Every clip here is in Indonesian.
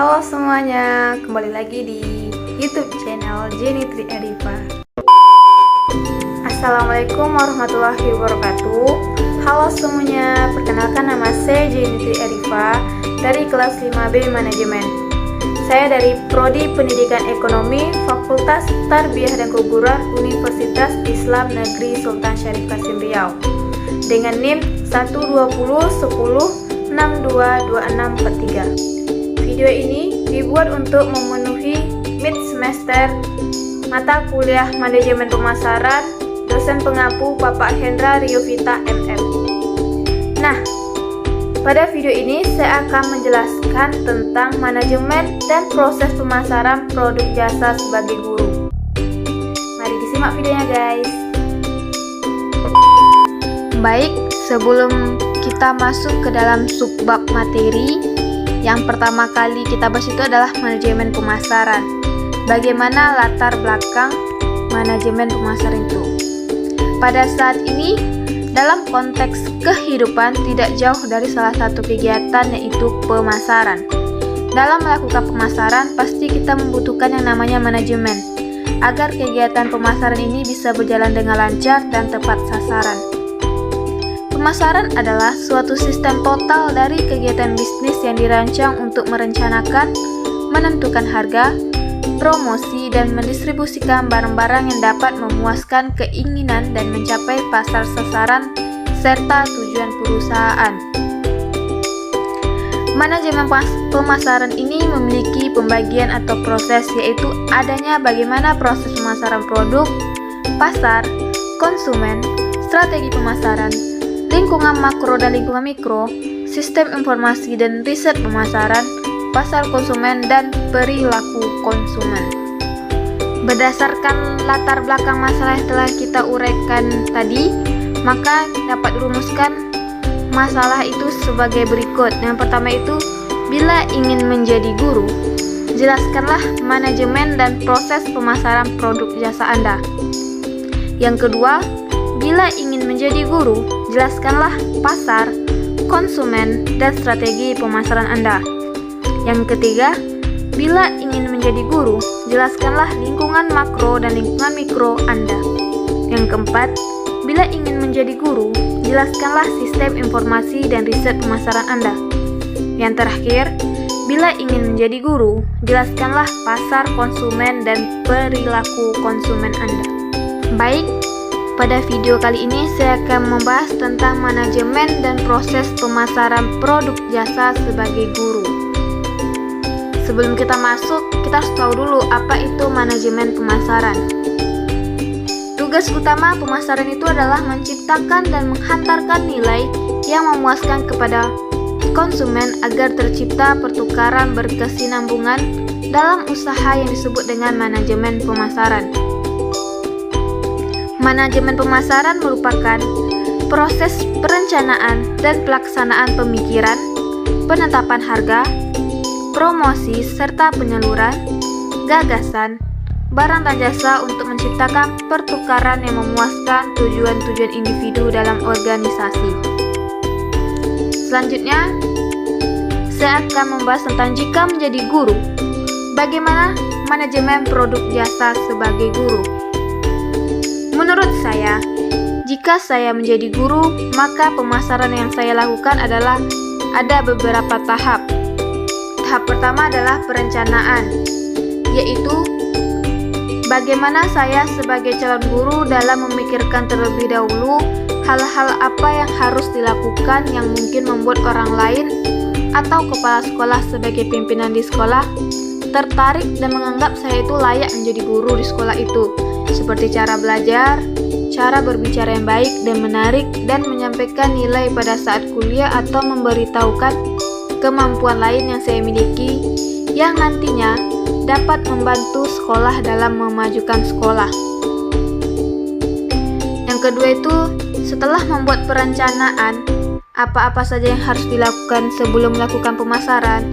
Halo semuanya, kembali lagi di YouTube channel Jenny Tri Ediva. Assalamualaikum warahmatullahi wabarakatuh. Halo semuanya, perkenalkan nama saya Jenny Tri Ediva dari kelas 5B Manajemen. Saya dari Prodi Pendidikan Ekonomi Fakultas Tarbiyah dan Keguruan Universitas Islam Negeri Sultan Syarif Kasim Riau dengan NIM 12010622643. Video ini dibuat untuk memenuhi mid semester mata kuliah Manajemen Pemasaran dosen pengampu Bapak Hendra Riovita MM. Nah, pada video ini saya akan menjelaskan tentang manajemen dan proses pemasaran produk jasa sebagai guru. Mari disimak videonya guys. Baik, sebelum kita masuk ke dalam subbab materi, yang pertama kali kita bahas itu adalah manajemen pemasaran. Bagaimana latar belakang manajemen pemasaran itu? Pada saat ini, dalam konteks kehidupan tidak jauh dari salah satu kegiatan yaitu pemasaran. Dalam melakukan pemasaran, pasti kita membutuhkan yang namanya manajemen, agar kegiatan pemasaran ini bisa berjalan dengan lancar dan tepat sasaran. Pemasaran adalah suatu sistem total dari kegiatan bisnis yang dirancang untuk merencanakan, menentukan harga, promosi, dan mendistribusikan barang-barang yang dapat memuaskan keinginan dan mencapai pasar sasaran serta tujuan perusahaan. Manajemen pemasaran ini memiliki pembagian atau proses, yaitu adanya bagaimana proses pemasaran produk, pasar, konsumen, strategi pemasaran, lingkungan makro dan lingkungan mikro, sistem informasi dan riset pemasaran, pasar konsumen, dan perilaku konsumen. Berdasarkan latar belakang masalah yang telah kita uraikan tadi, maka dapat dirumuskan masalah itu sebagai berikut. Yang pertama itu, bila ingin menjadi guru, jelaskanlah manajemen dan proses pemasaran produk jasa Anda. Yang kedua, bila ingin menjadi guru, jelaskanlah pasar, konsumen, dan strategi pemasaran Anda. Yang ketiga, bila ingin menjadi guru, jelaskanlah lingkungan makro dan lingkungan mikro Anda. Yang keempat, bila ingin menjadi guru, jelaskanlah sistem informasi dan riset pemasaran Anda. Yang terakhir, bila ingin menjadi guru, jelaskanlah pasar konsumen dan perilaku konsumen Anda. Baik, pada video kali ini saya akan membahas tentang manajemen dan proses pemasaran produk jasa sebagai guru. Sebelum kita masuk, kita harus tahu dulu apa itu manajemen pemasaran. Tugas utama pemasaran itu adalah menciptakan dan menghantarkan nilai yang memuaskan kepada konsumen agar tercipta pertukaran berkesinambungan dalam usaha yang disebut dengan manajemen pemasaran. Manajemen pemasaran merupakan proses perencanaan dan pelaksanaan pemikiran, penetapan harga, promosi, serta penyaluran, gagasan, barang dan jasa untuk menciptakan pertukaran yang memuaskan tujuan-tujuan individu dalam organisasi. Selanjutnya, saya akan membahas tentang jika menjadi guru, bagaimana manajemen produk jasa sebagai guru. Menurut saya, jika saya menjadi guru, maka pemasaran yang saya lakukan adalah ada beberapa tahap. Tahap pertama adalah perencanaan, yaitu bagaimana saya sebagai calon guru dalam memikirkan terlebih dahulu hal-hal apa yang harus dilakukan yang mungkin membuat orang lain atau kepala sekolah sebagai pimpinan di sekolah tertarik dan menganggap saya itu layak menjadi guru di sekolah itu. Seperti cara belajar, cara berbicara yang baik dan menarik, dan menyampaikan nilai pada saat kuliah atau memberitahukan kemampuan lain yang saya miliki yang nantinya dapat membantu sekolah dalam memajukan sekolah. Yang kedua itu, setelah membuat perencanaan apa-apa saja yang harus dilakukan sebelum melakukan pemasaran,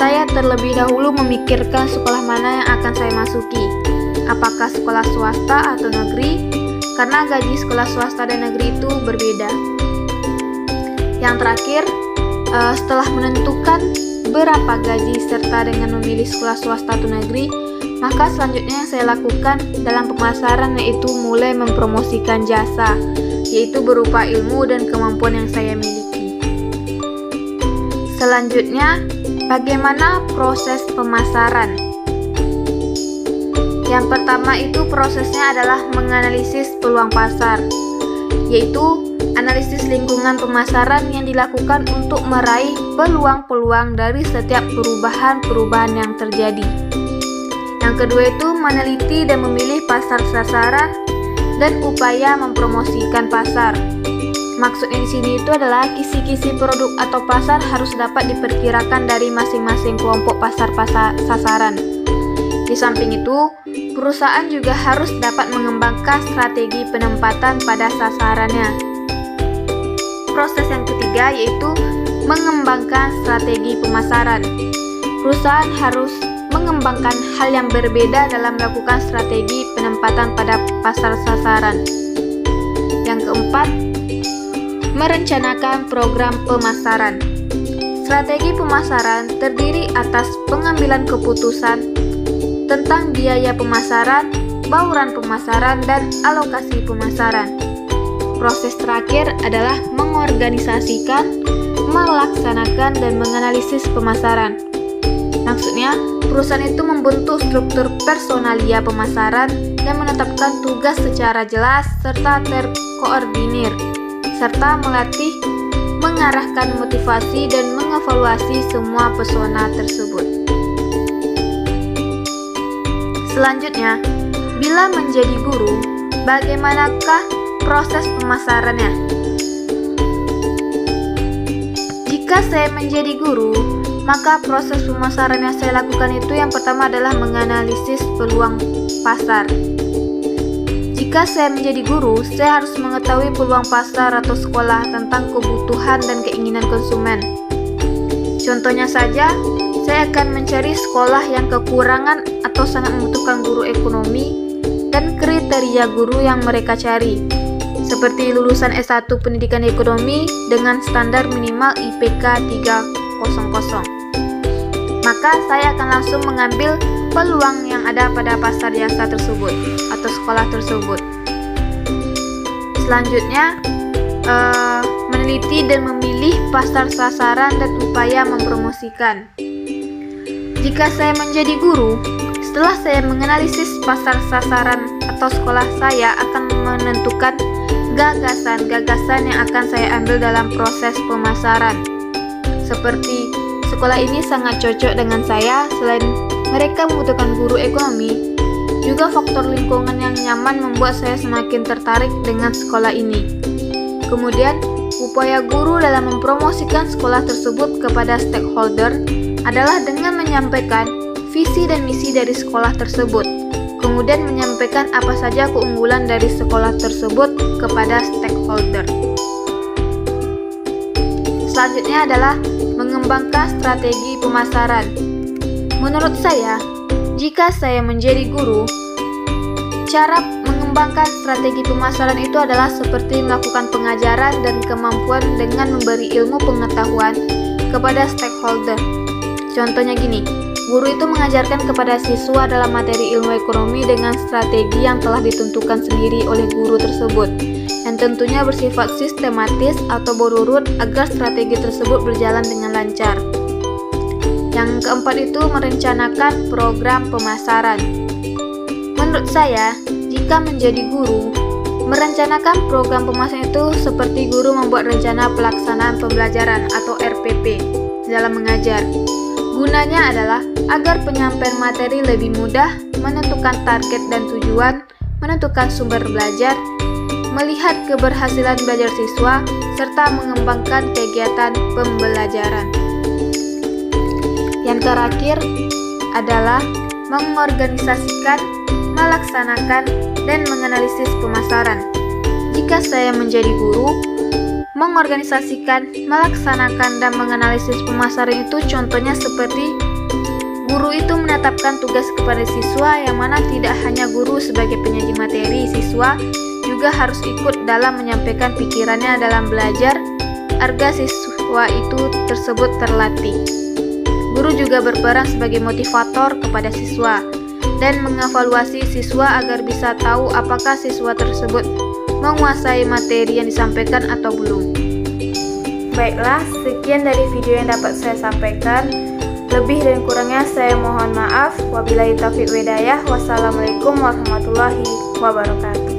saya terlebih dahulu memikirkan sekolah mana yang akan saya masuki. Apakah sekolah swasta atau negeri, karena gaji sekolah swasta dan negeri itu berbeda. Yang terakhir, setelah menentukan berapa gaji serta dengan memilih sekolah swasta atau negeri, maka selanjutnya yang saya lakukan dalam pemasaran yaitu mulai mempromosikan jasa, yaitu berupa ilmu dan kemampuan yang saya miliki. Selanjutnya, bagaimana proses pemasaran? Yang pertama itu prosesnya adalah menganalisis peluang pasar, yaitu analisis lingkungan pemasaran yang dilakukan untuk meraih peluang-peluang dari setiap perubahan-perubahan yang terjadi. Yang kedua itu meneliti dan memilih pasar sasaran dan upaya mempromosikan pasar. Maksudnya di sini itu adalah kisi-kisi produk atau pasar harus dapat diperkirakan dari masing-masing kelompok pasar sasaran. Di samping itu, perusahaan juga harus dapat mengembangkan strategi penempatan pada sasarannya. Proses yang ketiga yaitu mengembangkan strategi pemasaran. Perusahaan harus mengembangkan hal yang berbeda dalam melakukan strategi penempatan pada pasar sasaran. Yang keempat, merencanakan program pemasaran. Strategi pemasaran terdiri atas pengambilan keputusan tentang biaya pemasaran, bauran pemasaran, dan alokasi pemasaran. Proses terakhir adalah mengorganisasikan, melaksanakan, dan menganalisis pemasaran. Maksudnya, perusahaan itu membentuk struktur personalia pemasaran dan menetapkan tugas secara jelas serta terkoordinir, serta melatih, mengarahkan motivasi, dan mengevaluasi semua persona tersebut. Selanjutnya, bila menjadi guru, bagaimanakah proses pemasarannya? Jika saya menjadi guru, maka proses pemasaran yang saya lakukan itu yang pertama adalah menganalisis peluang pasar. Jika saya menjadi guru, saya harus mengetahui peluang pasar atau sekolah tentang kebutuhan dan keinginan konsumen. Contohnya saja, saya akan mencari sekolah yang kekurangan atau sangat membutuhkan guru ekonomi dan kriteria guru yang mereka cari, seperti lulusan S1 Pendidikan Ekonomi dengan standar minimal IPK 300. Maka saya akan langsung mengambil peluang yang ada pada pasar jasa tersebut atau sekolah tersebut. Selanjutnya, meneliti dan memilih pasar sasaran dan upaya mempromosikan. Jika saya menjadi guru, setelah saya menganalisis pasar sasaran atau sekolah, saya akan menentukan gagasan-gagasan yang akan saya ambil dalam proses pemasaran. Seperti, sekolah ini sangat cocok dengan saya, selain mereka membutuhkan guru ekonomi, juga faktor lingkungan yang nyaman membuat saya semakin tertarik dengan sekolah ini. Kemudian, upaya guru dalam mempromosikan sekolah tersebut kepada stakeholder adalah dengan menyampaikan visi dan misi dari sekolah tersebut, kemudian menyampaikan apa saja keunggulan dari sekolah tersebut kepada stakeholder. Selanjutnya adalah mengembangkan strategi pemasaran. Menurut saya, jika saya menjadi guru, cara mengembangkan strategi pemasaran itu adalah seperti melakukan pengajaran dan kemampuan dengan memberi ilmu pengetahuan kepada stakeholder. Contohnya gini, guru itu mengajarkan kepada siswa dalam materi ilmu ekonomi dengan strategi yang telah ditentukan sendiri oleh guru tersebut, dan tentunya bersifat sistematis atau berurut agar strategi tersebut berjalan dengan lancar. Yang keempat itu merencanakan program pemasaran. Menurut saya, jika menjadi guru, merencanakan program pemasaran itu seperti guru membuat rencana pelaksanaan pembelajaran atau RPP dalam mengajar. Gunanya adalah agar penyampaian materi lebih mudah, menentukan target dan tujuan, menentukan sumber belajar, melihat keberhasilan belajar siswa, serta mengembangkan kegiatan pembelajaran. Yang terakhir adalah mengorganisasikan, melaksanakan, dan menganalisis pemasaran. Jika saya menjadi guru, mengorganisasikan, melaksanakan, dan menganalisis pemasaran itu contohnya seperti guru itu menetapkan tugas kepada siswa, yang mana tidak hanya guru sebagai penyaji materi, siswa juga harus ikut dalam menyampaikan pikirannya dalam belajar agar siswa itu tersebut terlatih. Guru juga berperan sebagai motivator kepada siswa dan mengevaluasi siswa agar bisa tahu apakah siswa tersebut menguasai materi yang disampaikan atau belum. Baiklah, sekian dari video yang dapat saya sampaikan. Lebih dan kurangnya saya mohon maaf. Wabillahi taufiq wal hidayah. Wassalamualaikum warahmatullahi wabarakatuh.